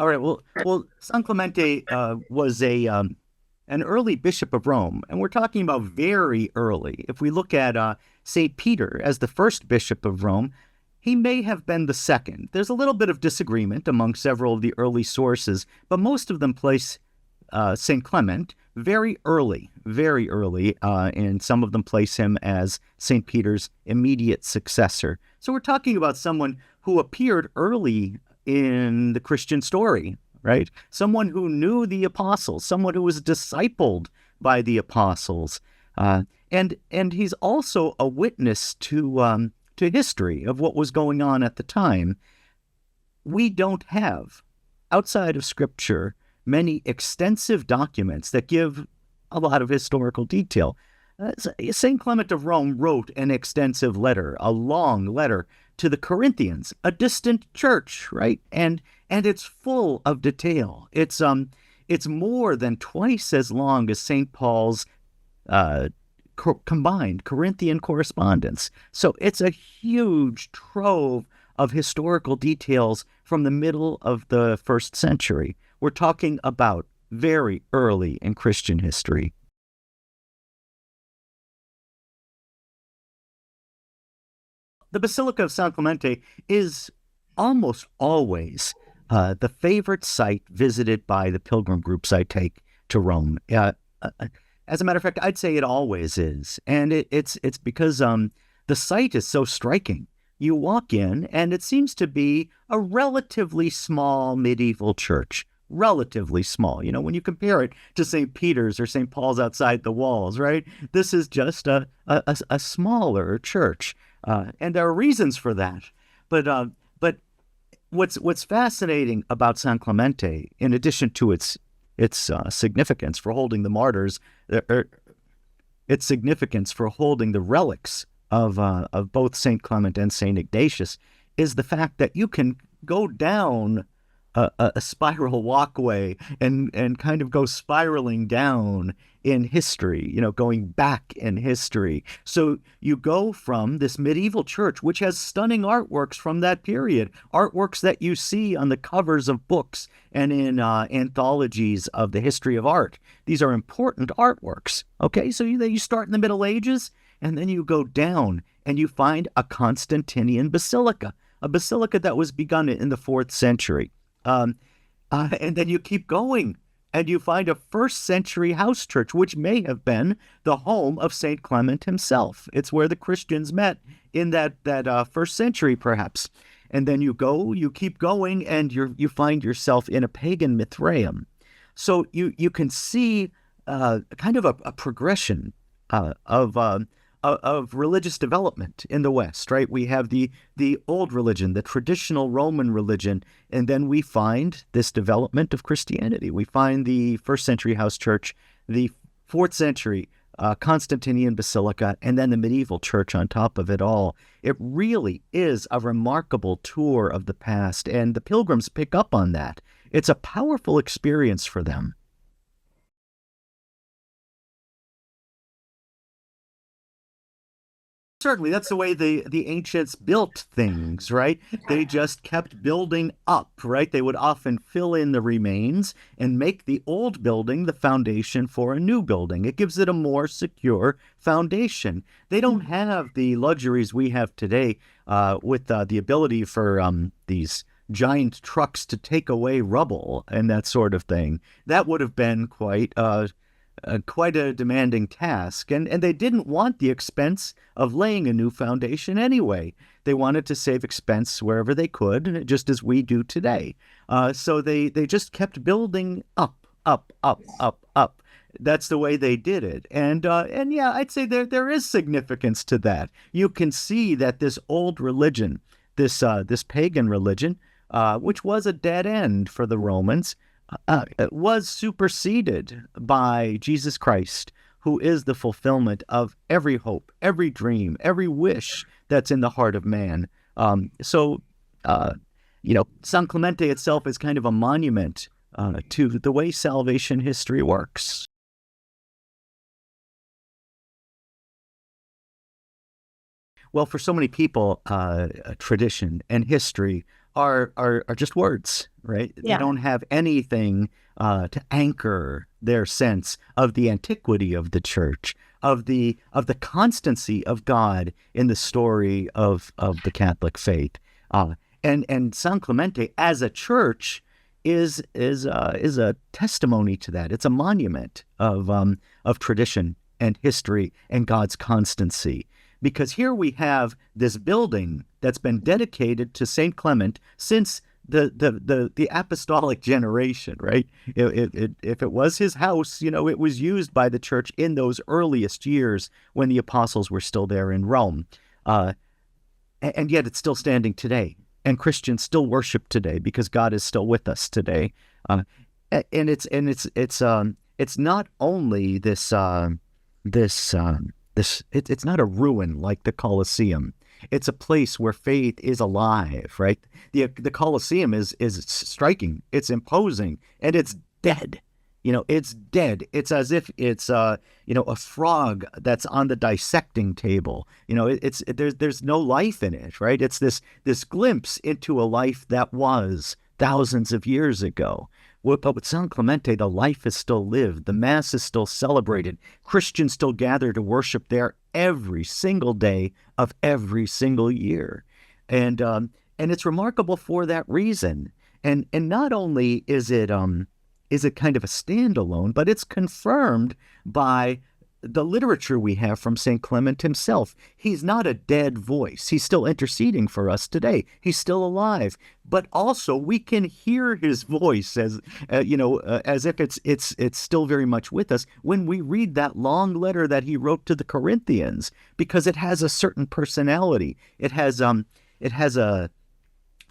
All right. Well, San Clemente was a an early bishop of Rome, and we're talking about very early. If we look at Saint Peter as the first bishop of Rome, he may have been the second. There's a little bit of disagreement among several of the early sources, but most of them place Saint Clement very early, and some of them place him as Saint Peter's immediate successor. So we're talking about someone who appeared early in the Christian story, right? Someone who knew the apostles, someone who was discipled by the apostles, and he's also a witness to history of what was going on at the time. We don't have, outside of Scripture, many extensive documents that give a lot of historical detail. St. Clement of Rome wrote an extensive letter, a long letter to the Corinthians, a distant church, right? And it's full of detail. It's more than twice as long as St. Paul's combined Corinthian correspondence. So it's a huge trove of historical details from the middle of the first century. We're talking about very early in Christian history. The Basilica of San Clemente is almost always the favorite site visited by the pilgrim groups I take to Rome. As a matter of fact, I'd say it always is, and it's because the site is so striking. You walk in, and it seems to be a relatively small medieval church. Relatively small. You know, when you compare it to St. Peter's or St. Paul's outside the walls, right? This is just a smaller church. And there are reasons for that. But what's fascinating about San Clemente, in addition to its significance for holding the martyrs, its significance for holding the relics of both Saint Clement and Saint Ignatius, is the fact that you can go down a spiral walkway and kind of go spiraling down in history, you know, going back in history. So you go from this medieval church, which has stunning artworks from that period, artworks that you see on the covers of books and in anthologies of the history of art. These are important artworks. Okay, so you start in the Middle Ages, and then you go down and you find a Constantinian basilica, a basilica that was begun in the 4th century. And then you keep going and you find a 1st century house church, which may have been the home of St. Clement himself. It's where the Christians met in that 1st century, perhaps. And then you keep going, and you find yourself in a pagan Mithraeum. So you can see kind of a progression of religious development in the West, right? We have the old religion, the traditional Roman religion, and then we find this development of Christianity. We find the 1st century house church, the 4th century Constantinian basilica, and then the medieval church on top of it all. It really is a remarkable tour of the past, and the pilgrims pick up on that. It's a powerful experience for them. Certainly, that's the way the ancients built things, right? They just kept building up, right? They would often fill in the remains and make the old building the foundation for a new building. It gives it a more secure foundation. They don't have the luxuries we have today with the ability for these giant trucks to take away rubble and that sort of thing. That would have been quite a demanding task, and they didn't want the expense of laying a new foundation anyway. They wanted to save expense wherever they could, just as we do today. So they just kept building up, up, up, up, up. That's the way they did it, and yeah, I'd say there is significance to that. You can see that this old religion, this pagan religion, which was a dead end for the Romans, was superseded by Jesus Christ, who is the fulfillment of every hope, every dream, every wish that's in the heart of man. So, San Clemente itself is kind of a monument to the way salvation history works. Well, for so many people, tradition and history are just words, right? They Yeah. don't have anything to anchor their sense of the antiquity of the church, of the constancy of God in the story of the Catholic faith. And San Clemente as a church is a testimony to that. It's a monument of tradition and history and God's constancy. Because here we have this building that's been dedicated to Saint Clement since the apostolic generation, right? If it was his house, it was used by the church in those earliest years when the apostles were still there in Rome. And yet it's still standing today. And Christians still worship today because God is still with us today. And it's not only this it's not a ruin like the Colosseum. It's a place where faith is alive, right? The Colosseum is striking, it's imposing, and it's dead. It's dead. It's as if it's a frog that's on the dissecting table. There's no life in it, right? It's this glimpse into a life that was thousands of years ago. But with San Clemente, the life is still lived. The Mass is still celebrated. Christians still gather to worship there every single day of every single year. And it's remarkable for that reason. And not only is it kind of a standalone, but it's confirmed by the literature we have from St. Clement himself. He's not a dead voice. He's still interceding for us today. He's still alive. But also we can hear his voice as if it's still very much with us when we read that long letter that he wrote to the Corinthians, because it has a certain personality. It has a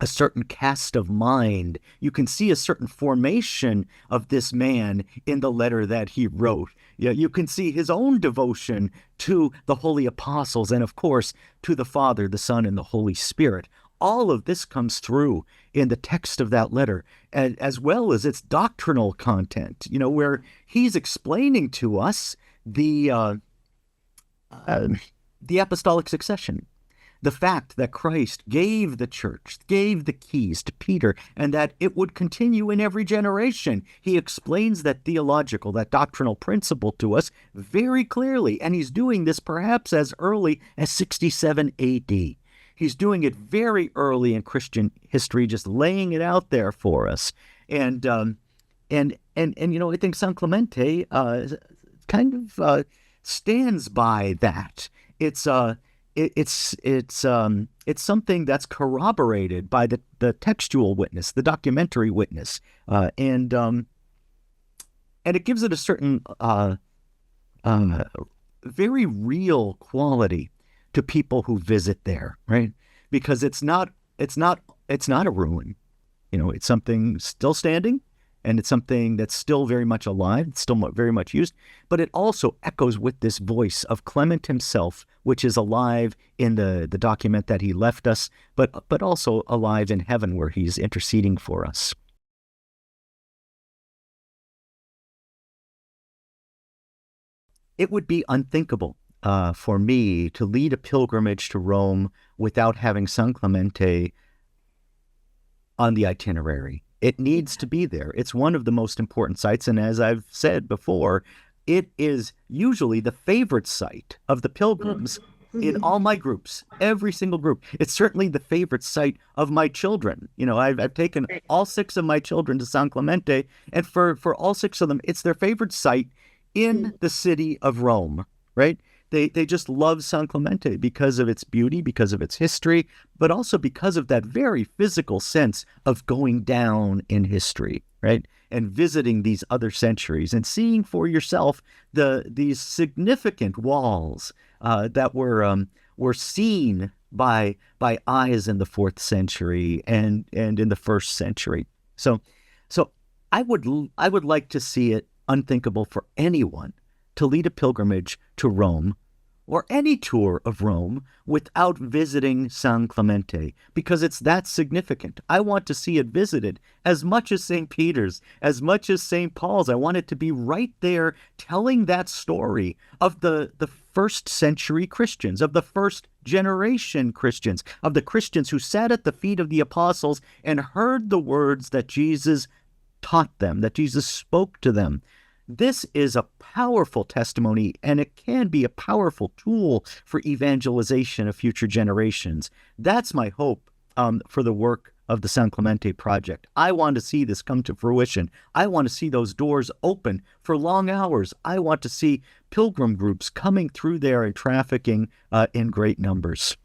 certain cast of mind. You can see a certain formation of this man in the letter that he wrote. You can see his own devotion to the holy apostles and, of course, to the Father, the Son, and the Holy Spirit. All of this comes through in the text of that letter, as well as its doctrinal content, where he's explaining to us the apostolic succession. The fact that Christ gave the church, gave the keys to Peter, and that it would continue in every generation. He explains that theological, that doctrinal principle to us very clearly, and he's doing this perhaps as early as 67 AD. He's doing it very early in Christian history, just laying it out there for us. And I think San Clemente kind of stands by that. It's something that's corroborated by the textual witness, the documentary witness, and it gives it a certain very real quality to people who visit there, right? Because it's not a ruin, it's something still standing. And it's something that's still very much alive, it's still very much used, but it also echoes with this voice of Clement himself, which is alive in the document that he left us, but also alive in heaven where he's interceding for us. It would be unthinkable for me to lead a pilgrimage to Rome without having San Clemente on the itinerary. It needs to be there. It's one of the most important sites, and as I've said before, it is usually the favorite site of the pilgrims in all my groups, every single group. It's certainly the favorite site of my children. I've taken all 6 of my children to San Clemente, and for all 6 of them, it's their favorite site in the city of Rome, right? They just love San Clemente because of its beauty, because of its history, but also because of that very physical sense of going down in history, right? And visiting these other centuries and seeing for yourself these significant walls that were seen by eyes in the 4th century and in the 1st century. So I would like to see it unthinkable for anyone to lead a pilgrimage to Rome or any tour of Rome without visiting San Clemente, because it's that significant. I want to see it visited as much as St. Peter's, as much as St. Paul's. I want it to be right there telling that story of the 1st century Christians, of the first generation Christians, of the Christians who sat at the feet of the apostles and heard the words that Jesus taught them, that Jesus spoke to them. This is a powerful testimony, and it can be a powerful tool for evangelization of future generations. That's my hope for the work of the San Clemente Project. I want to see this come to fruition. I want to see those doors open for long hours. I want to see pilgrim groups coming through there and trafficking in great numbers.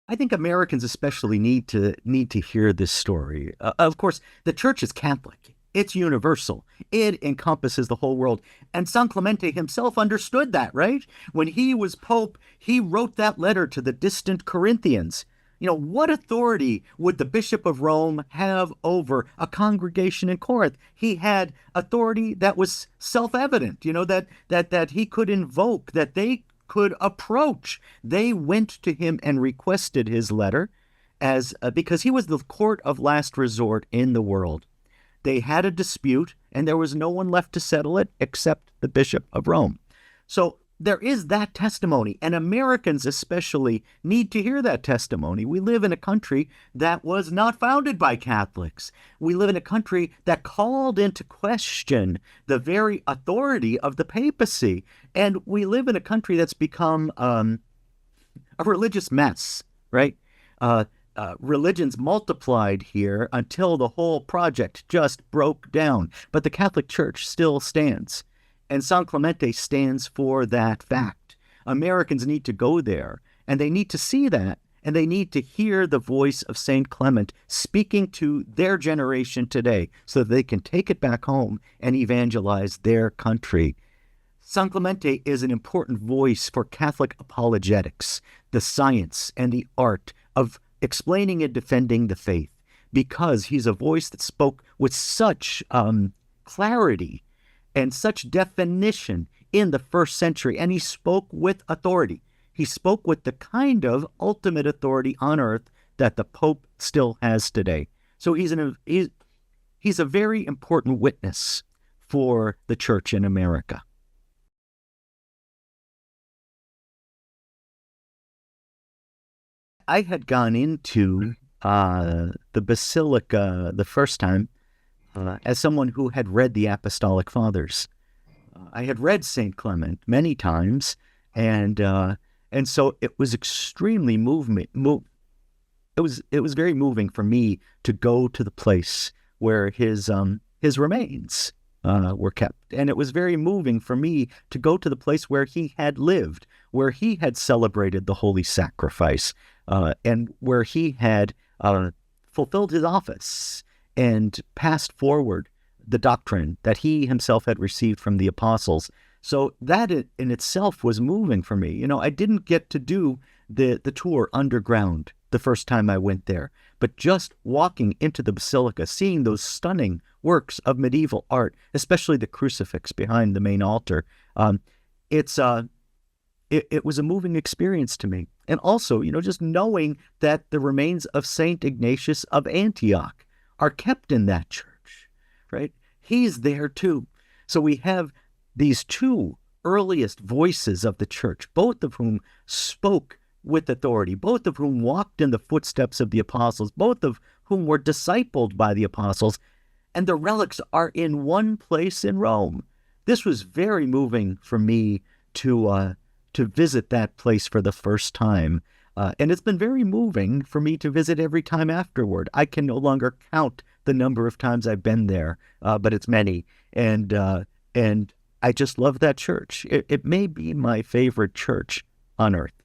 I think Americans especially need to hear this story. Of course, the church is Catholic. It's universal. It encompasses the whole world. And San Clemente himself understood that, right? When he was Pope, he wrote that letter to the distant Corinthians. What authority would the Bishop of Rome have over a congregation in Corinth? He had authority that was self-evident, that he could invoke, that they could approach. They went to him and requested his letter because he was the court of last resort in the world. They had a dispute, and there was no one left to settle it except the Bishop of Rome. So there is that testimony, and Americans especially need to hear that testimony. We live in a country that was not founded by Catholics. We live in a country that called into question the very authority of the papacy. And we live in a country that's become a religious mess, right? Religions multiplied here until the whole project just broke down. But the Catholic Church still stands. And San Clemente stands for that fact. Americans need to go there, and they need to see that, and they need to hear the voice of St. Clement speaking to their generation today so that they can take it back home and evangelize their country. San Clemente is an important voice for Catholic apologetics, the science and the art of explaining and defending the faith, because he's a voice that spoke with such clarity and such definition in the first century, and he spoke with authority. He spoke with the kind of ultimate authority on earth that the Pope still has today. So he's a very important witness for the Church in America. I had gone into the Basilica the first time as someone who had read the Apostolic Fathers. I had read St. Clement many times, and so it was extremely it was very moving for me to go to the place where his remains were kept. And it was very moving for me to go to the place where he had lived, where he had celebrated the Holy Sacrifice, and where he had fulfilled his office and passed forward the doctrine that he himself had received from the apostles. So that in itself was moving for me. I didn't get to do the tour underground the first time I went there, but just walking into the basilica, seeing those stunning works of medieval art, especially the crucifix behind the main altar, it was a moving experience to me. And also, just knowing that the remains of Saint Ignatius of Antioch are kept in that church, right? He's there too. So we have these two earliest voices of the church, both of whom spoke with authority, both of whom walked in the footsteps of the apostles, both of whom were discipled by the apostles, and the relics are in one place in Rome. This was very moving for me to visit that place for the first time. And it's been very moving for me to visit every time afterward. I can no longer count the number of times I've been there, but it's many. And I just love that church. It may be my favorite church on earth.